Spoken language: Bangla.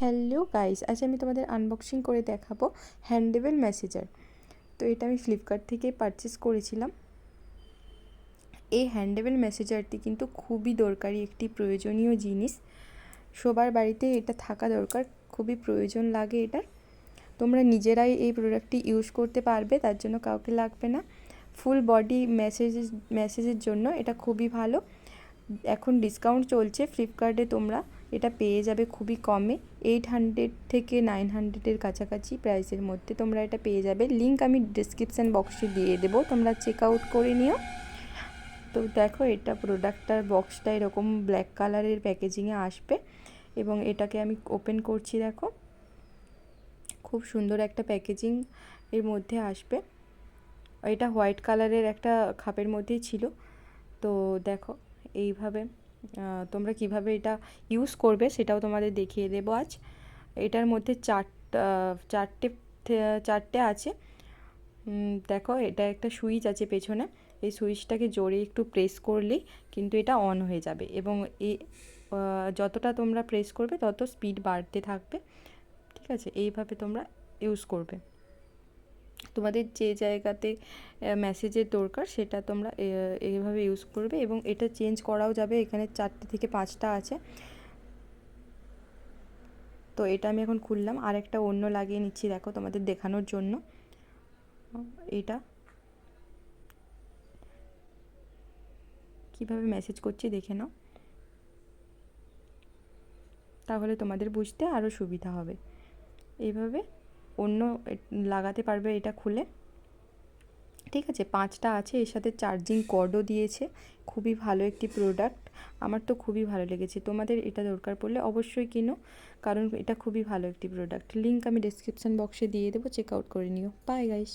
হ্যালো গাইস, আজ আমি তোমাদের আনবক্সিং করে দেখাবো হ্যান্ডেবল মেসেজার। তো এটা আমি ফ্লিপকার্ট থেকে পারচেস করেছিলাম। এই হ্যান্ডেবল মেসেজারটি কিন্তু খুবই দরকারি একটি প্রয়োজনীয় জিনিস, সবার বাড়িতে এটা থাকা দরকার, খুবই প্রয়োজন লাগে এটার। তোমরা নিজেরাই এই প্রোডাক্টটি ইউজ করতে পারবে, তার জন্য কাউকে লাগবে না। ফুল বডি মেসেজের জন্য এটা খুবই ভালো। এখন ডিসকাউন্ট চলছে ফ্লিপকার্টে, তোমরা এটা পেয়ে যাবে খুবই কমে, 800 থেকে 900-এর কাছাকাছি প্রাইসের মধ্যে তোমরা এটা পেয়ে যাবে। লিঙ্ক আমি ডিসক্রিপশান বক্সে দিয়ে দেবো, তোমরা চেক আউট করে নিও। তো দেখো, এটা প্রোডাক্টটার বক্সটা এরকম ব্ল্যাক কালারের প্যাকেজিংয়ে আসবে এবং এটাকে আমি ওপেন করছি। দেখো, খুব সুন্দর একটা প্যাকেজিং এর মধ্যে আসবে। এটা হোয়াইট কালারের একটা খাপের মধ্যেই ছিল। তো দেখো, এইভাবে তোমরা কিভাবে এটা ইউজ করবে সেটাও তোমাদের দেখিয়ে দেবো আজ। এটার মধ্যে চারটে আছে। দেখো, এটা একটা সুইচ আছে পেছনে, এই সুইচটাকে জোরে একটু প্রেস করলেই কিন্তু এটা অন হয়ে যাবে এবং যতটা তোমরা প্রেস করবে তত স্পিড বাড়তে থাকবে। ঠিক আছে, এইভাবে তোমরা ইউজ করবে। তোমাদের যে জায়গাতে মেসেজের দরকার সেটা তোমরা এইভাবে ইউজ করবে এবং এটা চেঞ্জ করাও যাবে। এখানে 4টে থেকে 5টা আছে। তো এটা আমি এখন খুললাম, আর একটা অন্য লাগিয়ে নিচ্ছি দেখো তোমাদের দেখানোর জন্য। এটা কিভাবে মেসেজ করছি দেখে নাও, তাহলে তোমাদের বুঝতে আরও সুবিধা হবে। এইভাবে অন্য লাগাতে পারবে এটা খুলে। ঠিক আছে, 5টা আছে, এর সাথে চার্জিং কর্ডও দিয়েছে। খুবই ভালো একটি প্রোডাক্ট, আমার তো খুবই ভালো লেগেছে। তোমাদের এটা দরকার পড়লে অবশ্যই কিনো, কারণ এটা খুবই ভালো একটি প্রোডাক্ট। লিঙ্ক আমি ডেসক্রিপশান বক্সে দিয়ে দেবো, চেক আউট করে নিও। Bye guys.